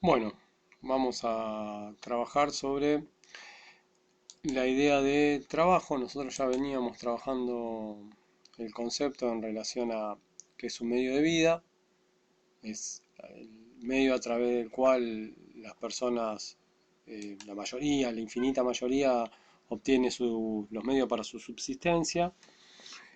Bueno, vamos a trabajar sobre la idea de trabajo. Nosotros ya veníamos trabajando el concepto en relación a que es un medio de vida, es el medio a través del cual las personas, la mayoría, la infinita mayoría, obtiene los medios para su subsistencia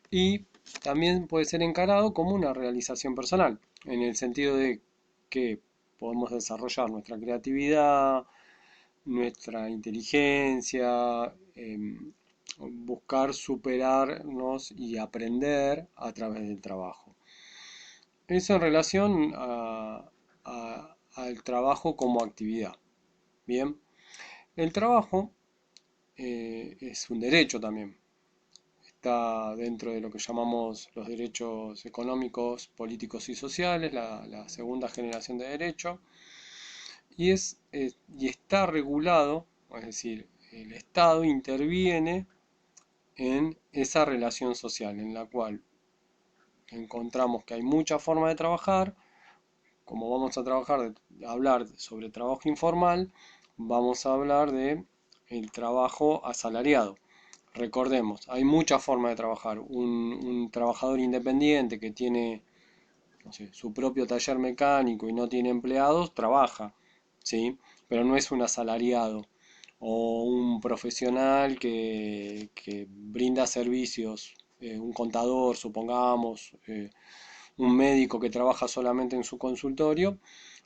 y también puede ser encarado como una realización personal, en el sentido de que podemos desarrollar nuestra creatividad, nuestra inteligencia, buscar superarnos y aprender a través del trabajo. Eso en relación al trabajo como actividad. Bien, el trabajo es un derecho también. Está dentro de lo que llamamos los derechos económicos, políticos y sociales, la segunda generación de derecho, y está regulado, es decir, el Estado interviene en esa relación social en la cual encontramos que hay muchas formas de trabajar. Como vamos a hablar sobre trabajo informal, vamos a hablar de el trabajo asalariado. Recordemos, hay muchas formas de trabajar. Un trabajador independiente que tiene, no sé, su propio taller mecánico y no tiene empleados, trabaja, ¿sí? Pero no es un asalariado. O un profesional que brinda servicios, un contador, supongamos, un médico que trabaja solamente en su consultorio,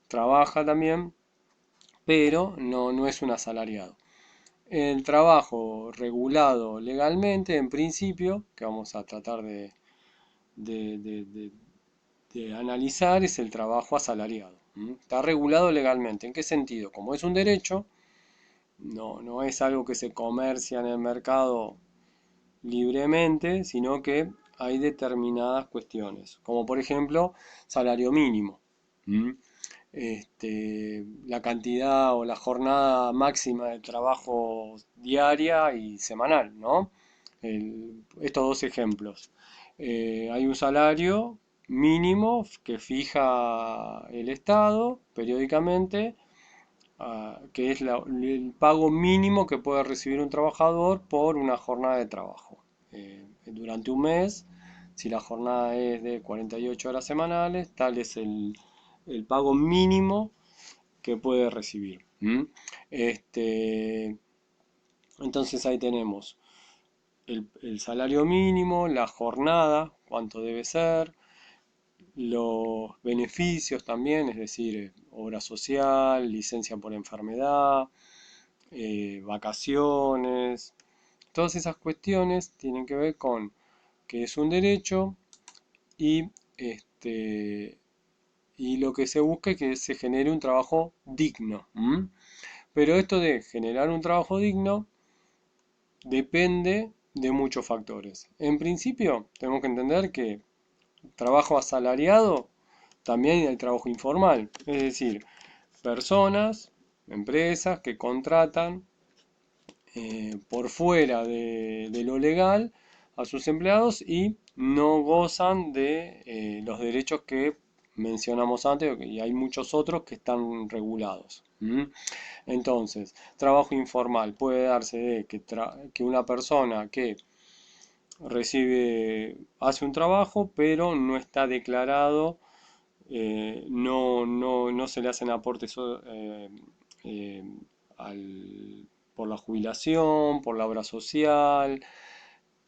trabaja también, pero no es un asalariado. El trabajo regulado legalmente, en principio, que vamos a tratar de, de- de- de analizar, es el trabajo asalariado. Está regulado legalmente. ¿En qué sentido? Como es un derecho, no es algo que se comercia en el mercado libremente, sino que hay determinadas cuestiones, como por ejemplo salario mínimo. ¿Mm? La cantidad o la jornada máxima de trabajo diaria y semanal, ¿no? Estos dos ejemplos. Hay un salario mínimo que fija el Estado periódicamente, que es el pago mínimo que puede recibir un trabajador por una jornada de trabajo. Durante un mes, si la jornada es de 48 horas semanales, tal es el pago mínimo que puede recibir. Este, entonces ahí tenemos el salario mínimo, la jornada, cuánto debe ser, los beneficios también, es decir, obra social, licencia por enfermedad, vacaciones, todas esas cuestiones tienen que ver con que es un derecho y, este, y lo que se busca es que se genere un trabajo digno. Pero esto de generar un trabajo digno depende de muchos factores. En principio, tenemos que entender que trabajo asalariado también hay trabajo informal, es decir, personas, empresas que contratan por fuera de lo legal a sus empleados y no gozan de los derechos que mencionamos antes, y hay muchos otros que están regulados. Entonces, trabajo informal puede darse de que una persona que hace un trabajo, pero no está declarado, no se le hacen aportes eh, por la jubilación, por la obra social,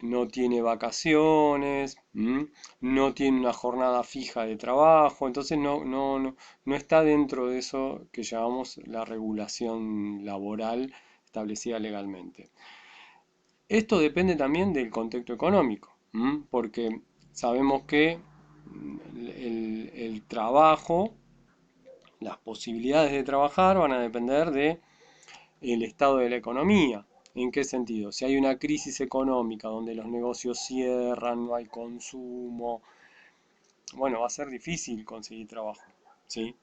no tiene vacaciones, no tiene una jornada fija de trabajo, entonces no está dentro de eso que llamamos la regulación laboral establecida legalmente. Esto depende también del contexto económico, porque sabemos que el trabajo, las posibilidades de trabajar van a depender de el estado de la economía. ¿En qué sentido? Si hay una crisis económica donde los negocios cierran, no hay consumo, bueno, va a ser difícil conseguir trabajo, ¿sí?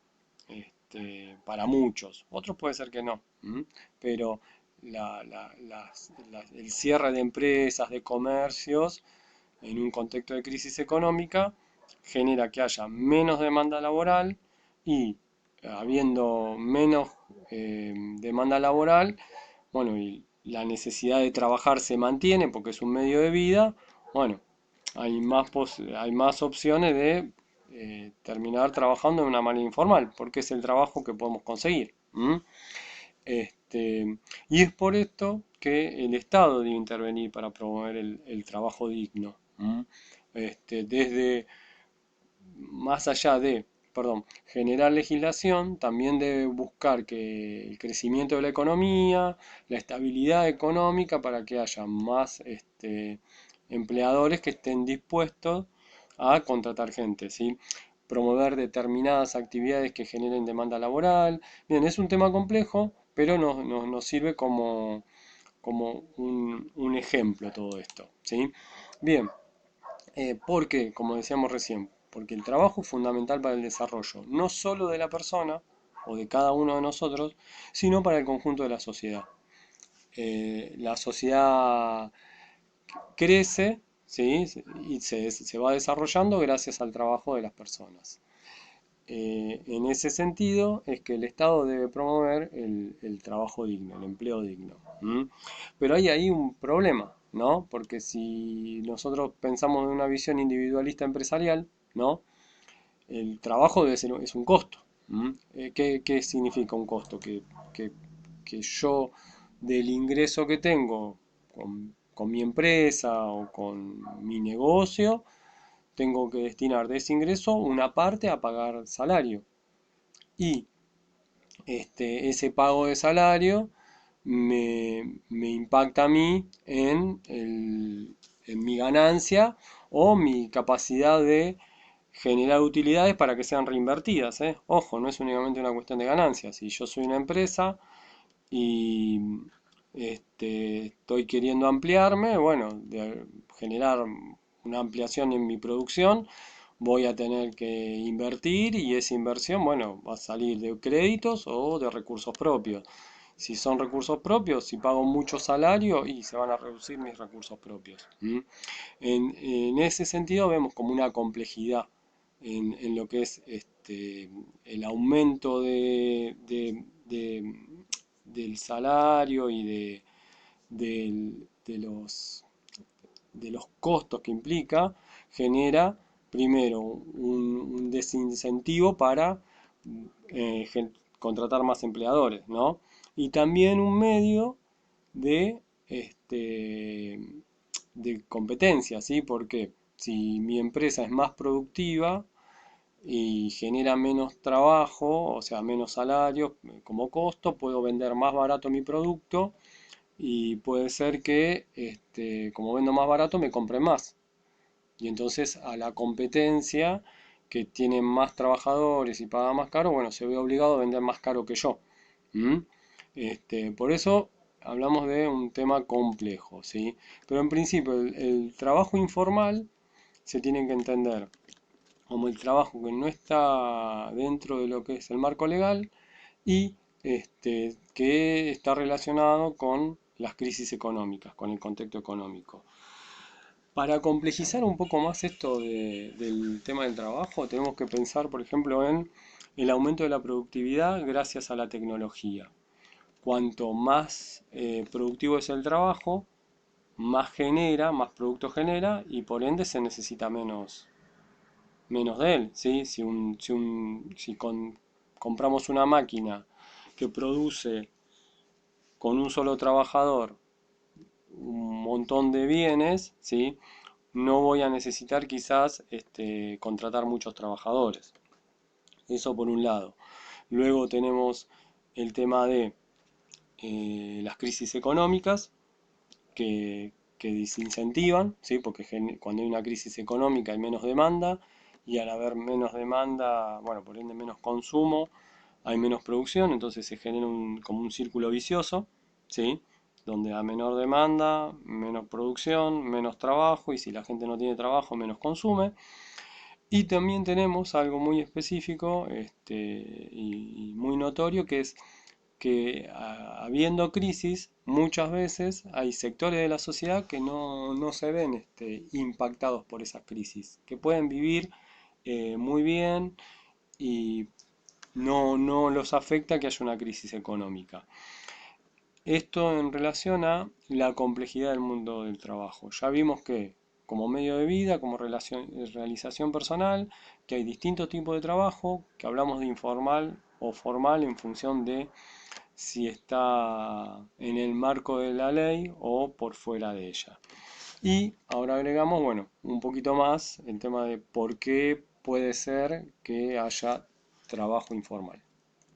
Para muchos. Otros puede ser que no, pero el cierre de empresas, de comercios, en un contexto de crisis económica, genera que haya menos demanda laboral y habiendo menos demanda laboral, bueno, y la necesidad de trabajar se mantiene porque es un medio de vida, bueno, hay más opciones de terminar trabajando de una manera informal, porque es el trabajo que podemos conseguir. ¿M? Y es por esto que el Estado debe intervenir para promover el trabajo digno. ¿M? Desde más allá de, perdón, generar legislación, también debe buscar que el crecimiento de la economía, la estabilidad económica para que haya más empleadores que estén dispuestos a contratar gente, ¿sí? Promover determinadas actividades que generen demanda laboral. Bien, es un tema complejo, pero nos sirve como un ejemplo todo esto, ¿sí? Bien, porque, como decíamos recién, porque el trabajo es fundamental para el desarrollo, no solo de la persona o de cada uno de nosotros, sino para el conjunto de la sociedad. La sociedad crece, ¿sí? Y se va desarrollando gracias al trabajo de las personas. En ese sentido es que el Estado debe promover el trabajo digno, el empleo digno. ¿M? Pero hay ahí un problema, ¿no? Porque si nosotros pensamos en una visión individualista empresarial, ¿no? El trabajo es un costo. ¿M? ¿Qué significa un costo? Que, que yo del ingreso que tengo con mi empresa o con mi negocio, tengo que destinar de ese ingreso una parte a pagar salario. Y ese pago de salario me impacta a mí en mi ganancia o mi capacidad de generar utilidades para que sean reinvertidas, ¿eh? Ojo, no es únicamente una cuestión de ganancias. Si yo soy una empresa y estoy queriendo ampliarme, bueno, de generar una ampliación en mi producción, voy a tener que invertir y esa inversión, bueno, va a salir de créditos o de recursos propios. Si son recursos propios, si pago mucho salario y se van a reducir mis recursos propios. ¿M? En ese sentido vemos como una complejidad en lo que es el aumento del salario y de los costos que implica, genera primero un desincentivo para contratar más empleadores, ¿no? Y también un medio de, de competencia, ¿sí? Porque si mi empresa es más productiva y genera menos trabajo, o sea, menos salarios como costo, puedo vender más barato mi producto y puede ser que, como vendo más barato, me compre más. Y entonces a la competencia que tiene más trabajadores y paga más caro, bueno, se ve obligado a vender más caro que yo. ¿Mm? Por eso hablamos de un tema complejo, ¿sí? Pero en principio el trabajo informal se tiene que entender como el trabajo que no está dentro de lo que es el marco legal y que está relacionado con las crisis económicas, con el contexto económico. Para complejizar un poco más esto del tema del trabajo, tenemos que pensar, por ejemplo, en el aumento de la productividad gracias a la tecnología. Cuanto más productivo es el trabajo, más genera, más producto genera y por ende se necesita menos de él, ¿sí? Si compramos una máquina que produce con un solo trabajador un montón de bienes, ¿sí? No voy a necesitar quizás contratar muchos trabajadores. Eso por un lado. Luego tenemos el tema de las crisis económicas que desincentivan, ¿sí? Porque cuando hay una crisis económica hay menos demanda y al haber menos demanda, bueno, por ende menos consumo, hay menos producción, entonces se genera como un círculo vicioso, ¿sí? Donde a menor demanda, menos producción, menos trabajo, y si la gente no tiene trabajo, menos consume. Y también tenemos algo muy específico y muy notorio, que es que habiendo crisis, muchas veces hay sectores de la sociedad que no se ven impactados por esas crisis, que pueden vivir muy bien y no los afecta que haya una crisis económica. Esto en relación a la complejidad del mundo del trabajo. Ya vimos que como medio de vida, como realización personal, que hay distintos tipos de trabajo, que hablamos de informal o formal en función de si está en el marco de la ley o por fuera de ella. Y ahora agregamos, bueno, un poquito más el tema de por qué puede ser que haya trabajo informal.